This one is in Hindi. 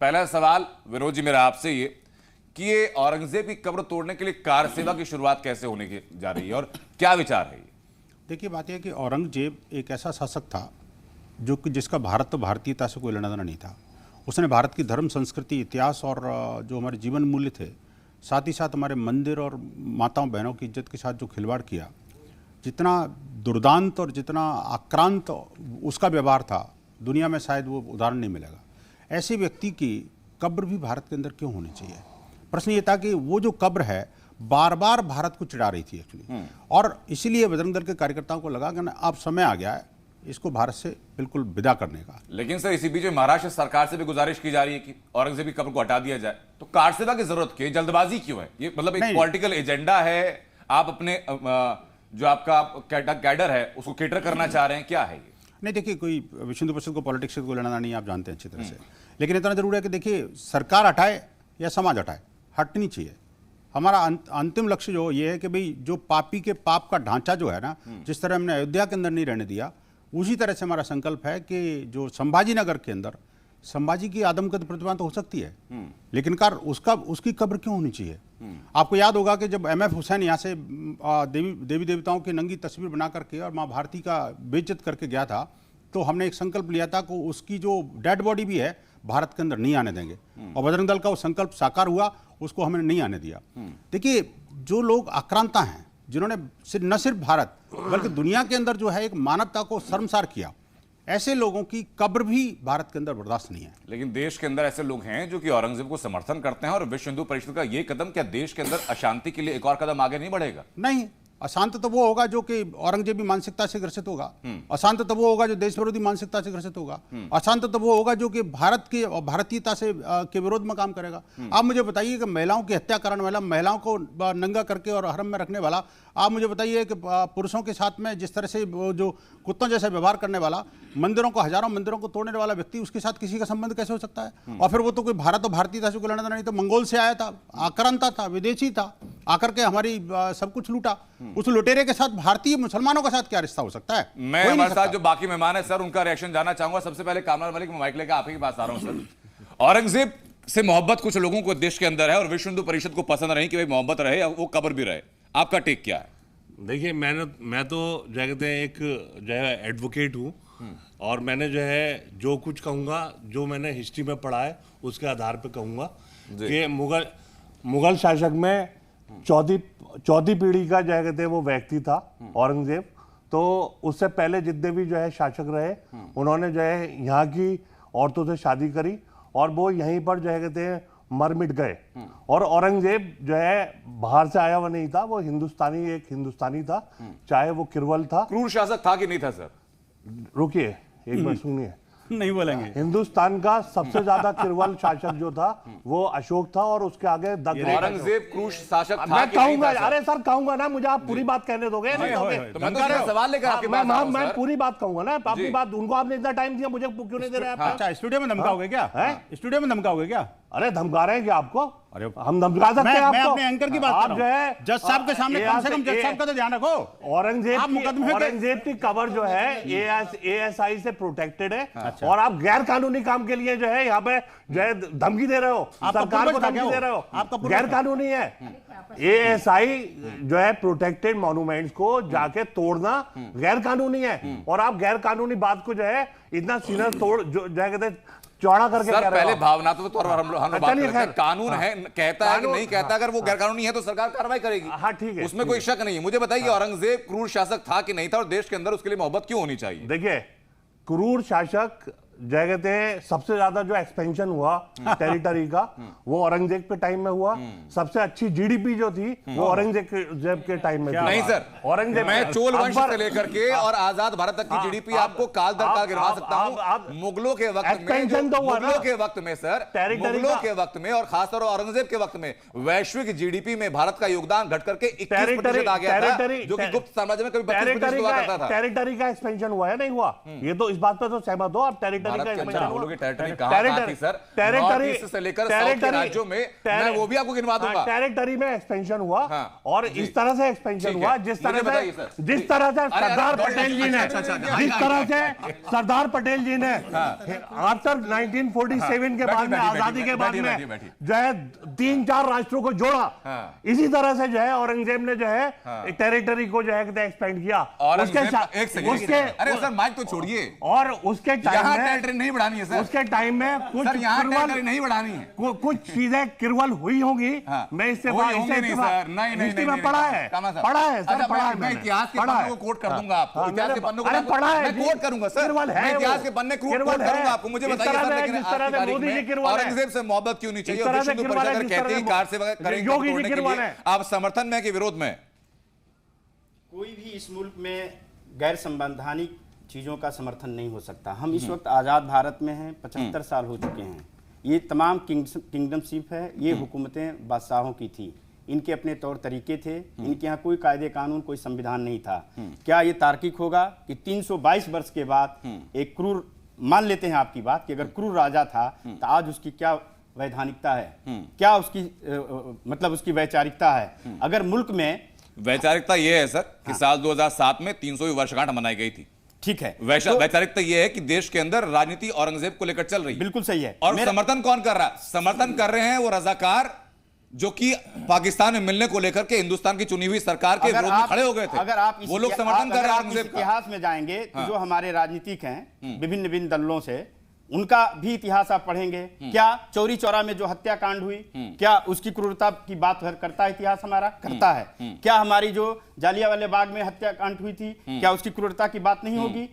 पहला सवाल विनोद जी मेरा आपसे ये कि ये औरंगजेब की कब्र तोड़ने के लिए कार सेवा की शुरुआत कैसे होने की जा रही है और क्या विचार है ये? देखिए, बात यह है कि औरंगजेब एक ऐसा शासक था जो कि जिसका भारत तो भारतीयता से कोई लेना देना नहीं था। उसने भारत की धर्म, संस्कृति, इतिहास और जो हमारे जीवन मूल्य थे, साथ ही साथ हमारे मंदिर और माताओं बहनों की इज्जत के साथ जो खिलवाड़ किया, जितना दुर्दांत और जितना आक्रांत उसका व्यवहार था, दुनिया में शायद वो उदाहरण नहीं मिलेगा। ऐसे व्यक्ति की कब्र भी भारत के अंदर क्यों होनी चाहिए? प्रश्न ये था कि वो जो कब्र है बार बार भारत को चिढ़ा रही थी एक्चुअली, और इसीलिए बजरंग दल के कार्यकर्ताओं को लगा कि ना अब समय आ गया है इसको भारत से बिल्कुल विदा करने का। लेकिन सर इसी बीच महाराष्ट्र सरकार से भी गुजारिश की जा रही है कि औरंगजेब की कब्र को हटा दिया जाए, तो कार सेवा की जरूरत क्यों? जल्दबाजी क्यों है? ये मतलब एक पॉलिटिकल एजेंडा है, आप अपने जो आपका कैडर है उसको केटर करना चाह रहे हैं, क्या है ये? नहीं, देखिए, कोई विश्व हिंदू परिषद को पॉलिटिक्स से कोई लेना नहीं, आप जानते हैं अच्छी तरह से। लेकिन इतना जरूर है कि देखिए, सरकार हटाए या समाज हटाए, हटनी चाहिए। हमारा अंतिम लक्ष्य जो ये है कि भाई जो पापी के पाप का ढांचा जो है ना, जिस तरह हमने अयोध्या के अंदर नहीं रहने दिया, उसी तरह से हमारा संकल्प है कि जो संभाजी नगर के अंदर संभाजी की आदमकद प्रतिमा तो हो सकती है, लेकिन उसकी कब्र क्यों होनी चाहिए? आपको याद होगा कि जब MF हुसैन यहाँ से देवी देवताओं की नंगी तस्वीर बना करके और माँ भारती का बेइज्जत करके गया था, तो हमने एक संकल्प लिया था कि उसकी जो डेड बॉडी भी है भारत के अंदर नहीं आने देंगे, और बजरंग दल का वो संकल्प साकार हुआ, उसको हमने नहीं आने दिया। देखिए, जो लोग आक्रांता हैं, जिन्होंने न सिर्फ भारत बल्कि दुनिया के अंदर जो है एक मानवता को शर्मसार किया, ऐसे लोगों की कब्र भी भारत के अंदर बर्दाश्त नहीं है। लेकिन देश के अंदर ऐसे लोग हैं जो कि औरंगजेब को समर्थन करते हैं, और विश्व हिंदू परिषद का ये कदम क्या देश के अंदर अशांति के लिए एक और कदम आगे नहीं बढ़ेगा? नहीं, अशांत तो वो होगा जो कि औरंगजेबी मानसिकता से ग्रसित होगा, अशांत तो वो होगा जो देश विरोधी मानसिकता से ग्रसित होगा, अशांत तो वो होगा जो कि भारत की और भारतीयता से के विरोध में काम करेगा। आप मुझे बताइए कि महिलाओं की हत्या करने वाला, महिलाओं को नंगा करके और हरम में रखने वाला, आप मुझे बताइए कि पुरुषों के साथ में जिस तरह से जो कुत्तों जैसे व्यवहार करने वाला, मंदिरों को, हजारों मंदिरों को तोड़ने वाला व्यक्ति, उसके साथ किसी का संबंध कैसे हो सकता है? और फिर वो तो कोई भारत और भारतीयता से कोई लेना देना नहीं, तो मंगोल से आया था, आक्रांता था, विदेशी था, आकर के हमारी सब कुछ लूटा। उस लुटेरे के साथ भारतीय मुसलमानों के साथ क्या रिश्ता हो सकता है? मैं हमारे साथ जो बाकी मेहमान है सर, उनका रिएक्शन जानना चाहूंगा। सबसे पहले कामरान मलिक, माइक लेकर आप ही के पास आ रहा हूं सर। औरंगजेब से मोहब्बत कुछ लोगों को देश के अंदर है और विश्व हिंदू परिषद को पसंद नहीं कि भाई मोहब्बत रहे, वो कब्र भी रहे, आपका टेक क्या है? देखिए, मैं तो जो कहते हैं एक जो है एडवोकेट हूँ, और मैंने जो है जो कुछ कहूँगा, जो मैंने हिस्ट्री में पढ़ा है उसके आधार पे कहूँगा कि मुगल शासक में चौथी पीढ़ी का जो कहते हैं वो व्यक्ति था औरंगजेब। तो उससे पहले जितने भी जो है शासक रहे, उन्होंने जो है यहाँ की औरतों से शादी करी और वो यहीं पर जो है कहते हैं मर मिट गए। और औरंगजेब जो है बाहर से आया हुआ नहीं था, वो एक हिंदुस्तानी था, चाहे वो किरवल था। क्रूर शासक था कि नहीं था सर? रुकिए, एक बार सुनिए, नहीं बोलेंगे। हिंदुस्तान का सबसे ज्यादा किरवल शासक जो था वो अशोक था, और उसके आगे औरंगजेब क्रूर शासक था? मैं कहूंगा, अरे सर कहूंगा ना, मुझे आप पूरी बात कहने दोगे? तो मैं सवाल लेकर आपके पास आ रहा हूं। मैं पूरी बात कहूंगा ना, अपनी बात। उनको आपने इतना टाइम दिया, मुझे क्यों नहीं दे रहे? अच्छा, स्टूडियो में धमकाओगे क्या? स्टूडियो में धमकाओगे क्या? अरे धमका रहे हैं क्या आपको? अरे हम धमका सकते हैं आपको? मैं अपने एंकर की बात कर रहा हूं। जज साहब के सामने कम से कम जज साहब का तो ध्यान रखो। औरंगजेब की कब्र जो है ASI से प्रोटेक्टेड है। और आप गैर कानूनी काम के लिए जो है यहाँ पे जो है धमकी दे रहे हो, सरकार को धमकी दे रहे हो, आपका गैर कानूनी है। ASI जो है प्रोटेक्टेड मॉन्यूमेंट्स को जाके तोड़ना गैर कानूनी है, और आप गैर कानूनी बात को जो है इतना सीनियर तोड़ जो कहते हैं चौड़ा करके सर, पहले भावना तो हम बात करते हैं। कानून है, कहता है कि नहीं कहता, अगर वो गैर कानूनी है तो सरकार कार्रवाई करेगी। हाँ, ठीक है, उसमें कोई शक नहीं है। मुझे बताइए, औरंगजेब क्रूर शासक था कि नहीं था, और देश के अंदर उसके लिए मोहब्बत क्यों होनी चाहिए? देखिए, क्रूर शासक जो कहते हैं सबसे ज्यादा जो एक्सपेंशन हुआ टेरिटरी का वो औरंगजेब के टाइम में हुआ। सबसे अच्छी GDP जो थी वो औरंगजेब के टाइम में थी। नहीं सर, औरंगजेब, मैं चोल वंश से लेकर के और आजाद भारत तक की GDP आपको काल दर काल गिरवा सकता हूं। मुगलों के वक्त में सर, मुगलों के वक्त में और खासतौर औरंगजेब के वक्त में वैश्विक GDP में भारत का योगदान घट करके 21% आ गया था, जो कि गुप्त साम्राज्य में कभी 25% हुआ करता था। टेरिटरी का एक्सपेंशन हुआ है, नहीं हुआ? ये तो इस बात पर तो सहमत हो आप? टेरिटरी भारत के अंदर expansion हुआ। मुगलों की टेरिटरी कहाँ थी सर? नॉर्थ ईस्ट से लेकर साउथ के राज्यों में, मैं वो भी आपको गिनवा दूंगा। टेरिटरी में एक्सपेंशन हुआ और जी। इस तरह से एक्सपेंशन हुआ जिस तरह से सरदार पटेल जी ने, जिस तरह से सरदार पटेल जी ने आफ्टर 1947 के बाद में, आजादी के बाद में जो है 3-4 राष्ट्रों को जोड़ा, इसी तरह से जो है औरंगजेब ने जो है टेरिटरी को जो है एक्सपेंड किया। अरे सर माइक तो छोड़िए। और उसके टाइम में टेरिटरी नहीं बढ़ानी है सर, उसके टाइम में कुछ टेरिटरी नहीं बढ़ानी है, कुछ चीजें किरवल हुई होंगी। मैं इससे हिस्ट्री में पढ़ा है सर, मैं इतिहास के पन्नों को कोट कर दूंगा आपको, इतिहास के पन्नों को पढ़ा है, मैं कोट करूंगा सर, मैं इतिहास के पन्ने कोट करूंगा आपको। मुझे बताइए सर, लेकिन आज की तारीख में औरंगजेब से मोहब्बत क्यों नहीं चाहिए? विष्णु परिषद अगर कहते हैं कार से करेंगे तोड़ने के लिए, आप समर्थन में कि विरोध में? कोई भी इस मुल्क में गैर संवैधानिक चीज़ों का समर्थन नहीं हो सकता। हम इस वक्त आज़ाद भारत में हैं, 75 साल हो चुके हैं। ये तमाम किंगडमशिप है, ये हुकूमतें बादशाहों की थी, इनके अपने तौर तरीके थे, इनके यहाँ कोई कायदे कानून, कोई संविधान नहीं था। क्या ये तार्किक होगा कि 322 वर्ष के बाद एक क्रूर, मान लेते हैं आपकी बात कि अगर क्रूर राजा था तो आज उसकी क्या वैधानिकता है, क्या उसकी मतलब उसकी वैचारिकता है? अगर मुल्क में वैचारिकता यह है सर कि साल 2007 में 300वीं वर्षगांठ मनाई गई थी, ठीक है। वैचारिकता यह है कि देश के अंदर राजनीति औरंगजेब को लेकर चल रही है। बिल्कुल सही है। और समर्थन कौन कर रहा है? समर्थन कर रहे हैं वो रजाकार जो कि पाकिस्तान में मिलने को लेकर के हिंदुस्तान की चुनी हुई सरकार के विरोध में खड़े हो गए थे। अगर आप वो लोग समर्थन कर रहे हैं औरंगजेब का। इतिहास में जाएंगे तो जो हमारे राजनीतिक हैं विभिन्न विभिन्न दलों से, उनका भी इतिहास आप पढ़ेंगे। क्या चौरी चौरा में जो हत्याकांड हुई, क्या उसकी क्रूरता की बात करता है इतिहास हमारा? करता है। क्या हमारी जो जालियांवाला बाग में हत्याकांड हुई थी, क्या उसकी क्रूरता की बात नहीं होगी?